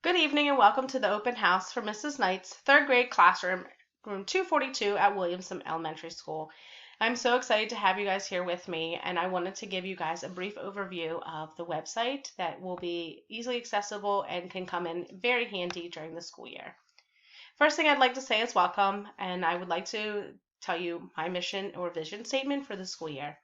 Good evening and welcome to the open house for Mrs. Knight's third grade classroom, room 242 at Williamson Elementary School. I'm so excited to have you guys here with me, and I wanted to give you guys a brief overview of the website that will be easily accessible and can come in very handy during the school year. First thing I'd like to say is welcome, and I would like to tell you my mission or vision statement for the school year.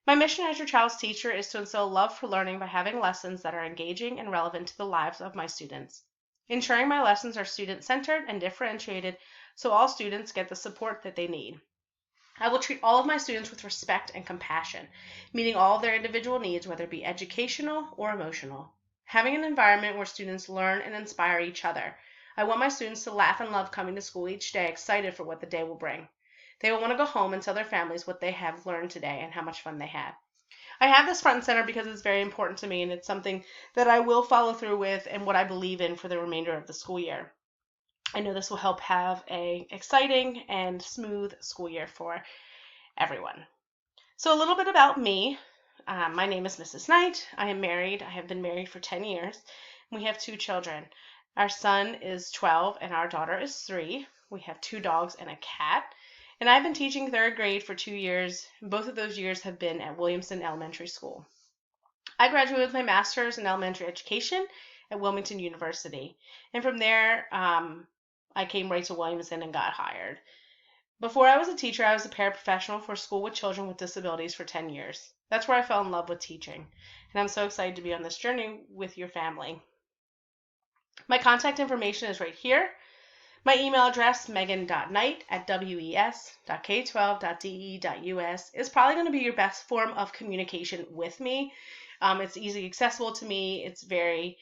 My mission as your child's teacher is to instill love for learning by having lessons that are engaging and relevant to the lives of my students. Ensuring my lessons are student-centered and differentiated so all students get the support that they need. I will treat all of my students with respect and compassion, meeting all of their individual needs, whether it be educational or emotional. Having an environment where students learn and inspire each other. I want my students to laugh and love coming to school each day, excited for what the day will bring. They will want to go home and tell their families what they have learned today and how much fun they had. I have this front and center because it's very important to me and it's something that I will follow through with and what I believe in for the remainder of the school year. I know this will help have a exciting and smooth school year for everyone. So a little bit about me. My name is Mrs. Knight. I am married. I have been married for 10 years. We have 2 children. Our son is 12 and our daughter is 3. We have 2 dogs and a cat. And I've been teaching third grade for 2 years. Both of those years have been at Williamson Elementary School. I graduated with my master's in elementary education at Wilmington University. And from there, I came right to Williamson and got hired. Before I was a teacher, I was a paraprofessional for a school with children with disabilities for 10 years. That's where I fell in love with teaching. And I'm so excited to be on this journey with your family. My contact information is right here. My email address, megan.knight@wes.k12.de.us, is probably going to be your best form of communication with me. It's easily accessible to me. It's very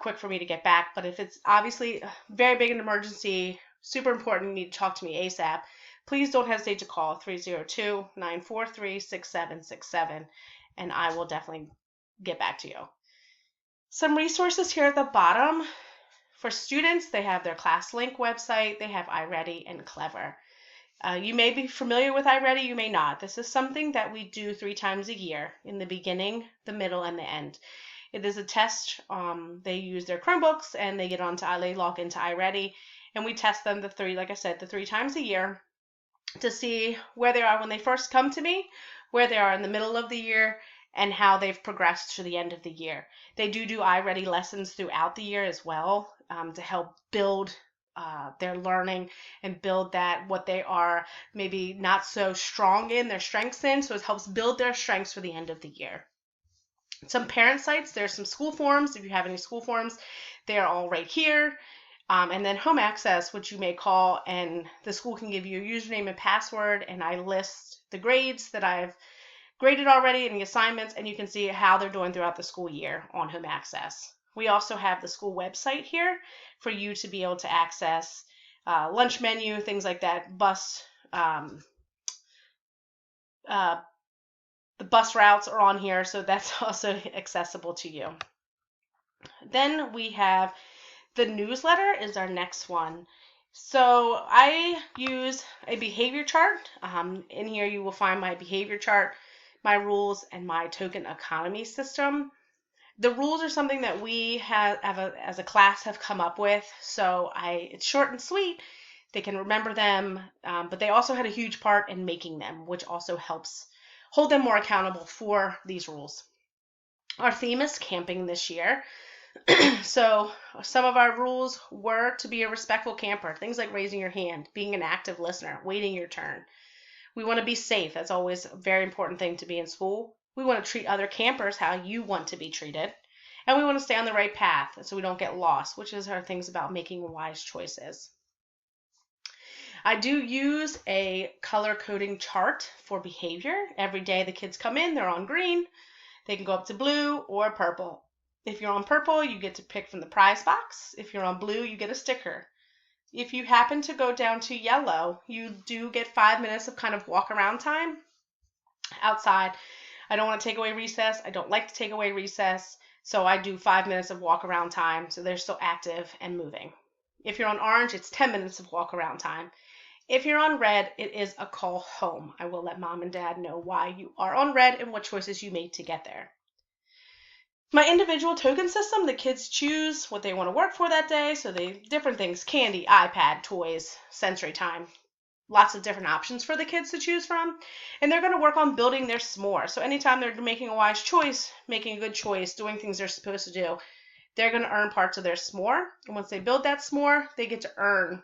quick for me to get back. But if it's obviously very big an emergency, super important, you need to talk to me ASAP, please don't hesitate to call 302-943-6767, and I will definitely get back to you. Some resources here at the bottom. For students, they have their ClassLink website, they have iReady and Clever. You may be familiar with iReady, you may not. This is something that we do 3 times a year, in the beginning, the middle, and the end. It is a test. They use their Chromebooks and they log into iReady, and we test them the 3 times a year to see where they are when they first come to me, where they are in the middle of the year, and how they've progressed to the end of the year. They do iReady lessons throughout the year as well, to help build their learning and build that what they are maybe not so strong in, their strengths in, so it helps build their strengths for the end of the year. Some parent sites, there's some school forums. If you have any school forums, they are all right here. And then home access, which you may call, and the school can give you a username and password, and I list the grades that I've graded already and the assignments, and you can see how they're doing throughout the school year on home access. We also have the school website here for you to be able to access lunch menu, things like that, the bus routes are on here, so that's also accessible to you. Then we have the newsletter is our next one. So I use a behavior chart. In here you will find my behavior chart, my rules, and my token economy system. The rules are something that we as a class have come up with. So it's short and sweet. They can remember them, but they also had a huge part in making them, which also helps hold them more accountable for these rules. Our theme is camping this year. So some of our rules were to be a respectful camper, things like raising your hand, being an active listener, waiting your turn. We want to be safe. That's always a very important thing to be in school. We want to treat other campers how you want to be treated. And we want to stay on the right path so we don't get lost, which is our things about making wise choices. I do use a color coding chart for behavior. Every day the kids come in, they're on green. They can go up to blue or purple. If you're on purple, you get to pick from the prize box. If you're on blue, you get a sticker. If you happen to go down to yellow, you do get 5 minutes of kind of walk around time outside. I don't want to take away recess. I don't like to take away recess. So I do 5 minutes of walk around time. So they're still active and moving. If you're on orange, it's 10 minutes of walk around time. If you're on red, it is a call home. I will let mom and dad know why you are on red and what choices you made to get there. My individual token system, the kids choose what they want to work for that day. So different things, candy, iPad, toys, sensory time, lots of different options for the kids to choose from. And they're going to work on building their s'more. So anytime they're making a wise choice, making a good choice, doing things they're supposed to do, they're going to earn parts of their s'more. And once they build that s'more, they get to earn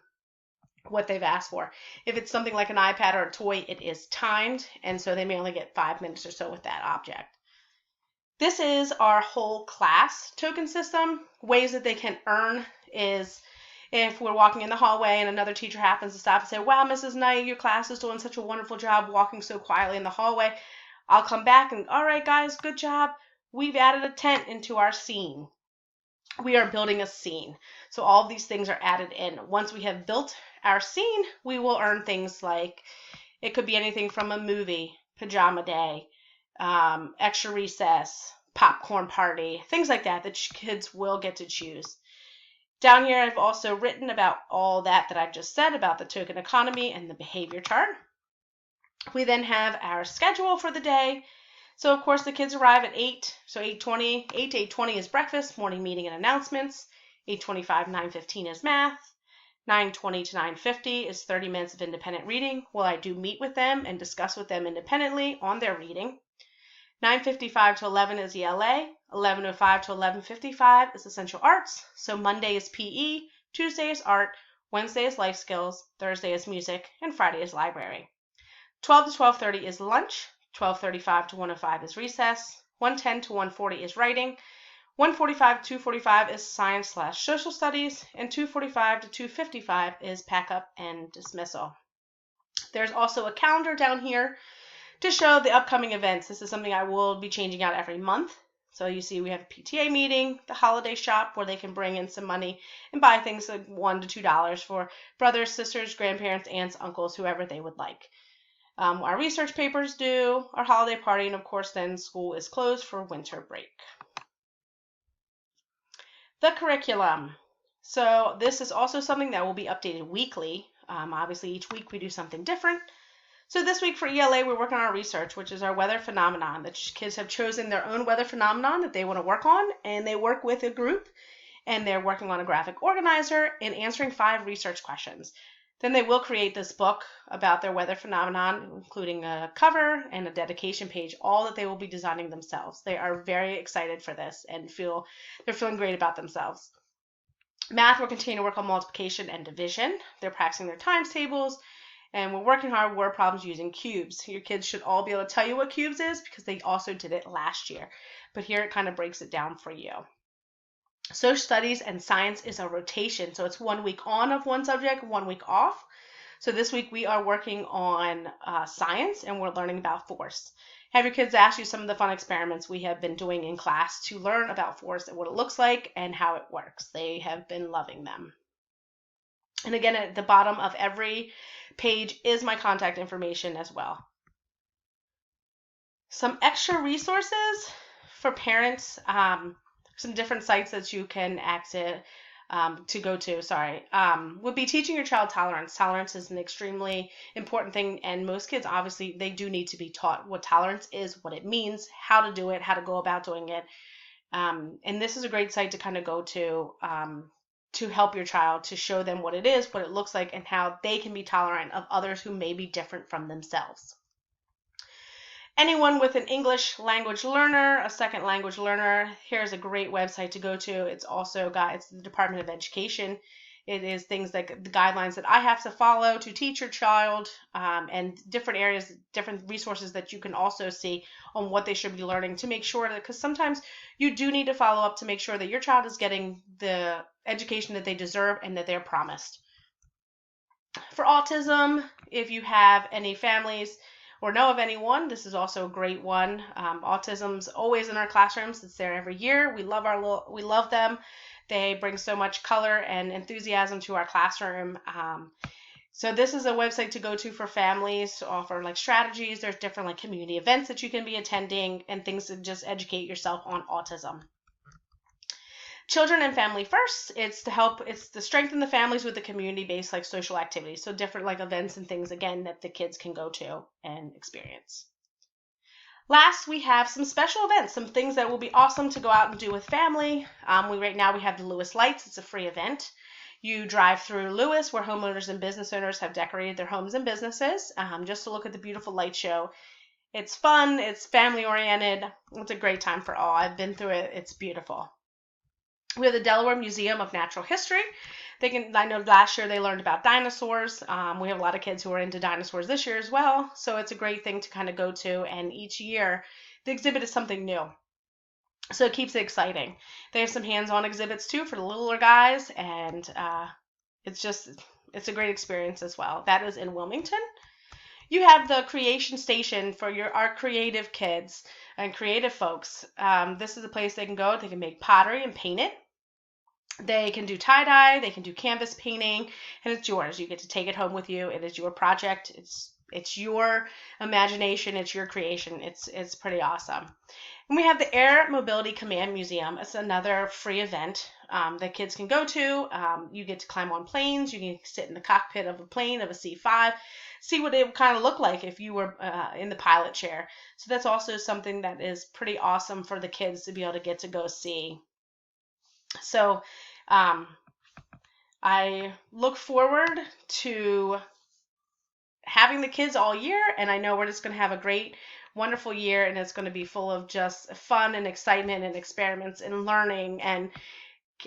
what they've asked for. If it's something like an iPad or a toy, it is timed. And so they may only get 5 minutes or so with that object. This is our whole class token system. Ways that they can earn is if we're walking in the hallway and another teacher happens to stop and say, wow, Mrs. Knight, your class is doing such a wonderful job walking so quietly in the hallway. I'll come back and, all right, guys, good job. We've added a tent into our scene. We are building a scene. So all of these things are added in. Once we have built our scene, we will earn things like, it could be anything from a movie, pajama day, extra recess, popcorn party, things like that kids will get to choose. Down here, I've also written about all that I've just said about the token economy and the behavior chart. We then have our schedule for the day. So, of course, the kids arrive at 8. So 8:20, 8 to 8:20 is breakfast, morning meeting and announcements. 8:25, 9:15 is math. 9:20 to 9:50 is 30 minutes of independent reading. Well, I do meet with them and discuss with them independently on their reading. 9:55 to 11 is ELA. 11:05 to 11:55 is Essential Arts. So Monday is PE, Tuesday is art, Wednesday is life skills, Thursday is music, and Friday is library. 12 to 12:30 is lunch. 12:35 to 1:05 is recess. 1:10 to 1:40 is writing. 1:45 to 2:45 is science/social studies, and 2:45 to 2:55 is pack up and dismissal. There's also a calendar down here to show the upcoming events. This is something I will be changing out every month. So you see we have a PTA meeting, the holiday shop where they can bring in some money and buy things like $1 to $2 for brothers, sisters, grandparents, aunts, uncles, whoever they would like. Our research papers due, our holiday party, and of course then school is closed for winter break. The curriculum. So this is also something that will be updated weekly. Obviously each week we do something different. So this week for ELA, we're working on our research, which is our weather phenomenon. The kids have chosen their own weather phenomenon that they want to work on, and they work with a group, and they're working on a graphic organizer and answering 5 research questions. Then they will create this book about their weather phenomenon, including a cover and a dedication page, all that they will be designing themselves. They are very excited for this and they're feeling great about themselves. Math will continue to work on multiplication and division. They're practicing their times tables, and we're working hard word problems using cubes. Your kids should all be able to tell you what cubes is because they also did it last year. But here it kind of breaks it down for you. Social studies and science is a rotation. So it's 1 week on of one subject, 1 week off. So this week we are working on science, and we're learning about force. Have your kids ask you some of the fun experiments we have been doing in class to learn about force and what it looks like and how it works. They have been loving them. And again, at the bottom of every page is my contact information as well. Some extra resources for parents, some different sites that you can access to go to, would be teaching your child tolerance. Tolerance is an extremely important thing, and most kids, obviously, they do need to be taught what tolerance is, what it means, how to do it, how to go about doing it. And this is a great site to kind of go to help your child, to show them what it is, what it looks like, and how they can be tolerant of others who may be different from themselves. Anyone with an English language learner, a second language learner, here's a great website to go to. It's the Department of Education. It is things like the guidelines that I have to follow to teach your child, and different areas, different resources that you can also see on what they should be learning to make sure that, because sometimes you do need to follow up to make sure that your child is getting the education that they deserve and that they're promised. For autism, if you have any families or know of anyone, this is also a great one. Autism's always in our classrooms. It's there every year. We love them. They bring so much color and enthusiasm to our classroom. So this is a website to go to for families to offer like strategies. There's different like community events that you can be attending and things to just educate yourself on autism. Children and Family First, it's to strengthen the families with the community-based like social activities. So different like events and things, again, that the kids can go to and experience. Last, we have some special events, some things that will be awesome to go out and do with family. Right now we have the Lewis Lights. It's a free event. You drive through Lewis, where homeowners and business owners have decorated their homes and businesses, just to look at the beautiful light show. It's fun. It's family oriented. It's a great time for all. I've been through it. It's beautiful. We have the Delaware Museum of Natural History. I know last year they learned about dinosaurs. We have a lot of kids who are into dinosaurs this year as well, so it's a great thing to kind of go to. And each year, the exhibit is something new, so it keeps it exciting. They have some hands-on exhibits too for the littler guys, and it's a great experience as well. That is in Wilmington. You have the Creation Station for our creative kids and creative folks. This is a place they can go. They can make pottery and paint it. They can do tie-dye, they can do canvas painting, and it's yours. You get to take it home with you. It is your project. It's your imagination. It's your creation. It's pretty awesome. And we have the Air Mobility Command Museum. It's another free event that kids can go to. You get to climb on planes. You can sit in the cockpit of a plane, of a C-5, see what it would kind of look like if you were in the pilot chair. So that's also something that is pretty awesome for the kids to be able to get to go see. So I look forward to having the kids all year, and I know we're just going to have a great, wonderful year, and it's going to be full of just fun and excitement and experiments and learning. And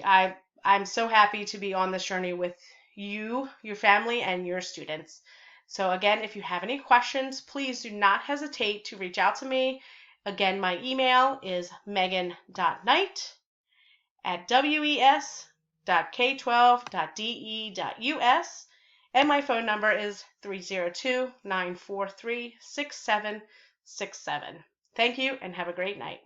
I'm so happy to be on this journey with you, your family, and your students. So again, if you have any questions, please do not hesitate to reach out to me. Again, my email is megan.knight@wes.k12.de.us, and my phone number is 302-943-6767. Thank you and have a great night.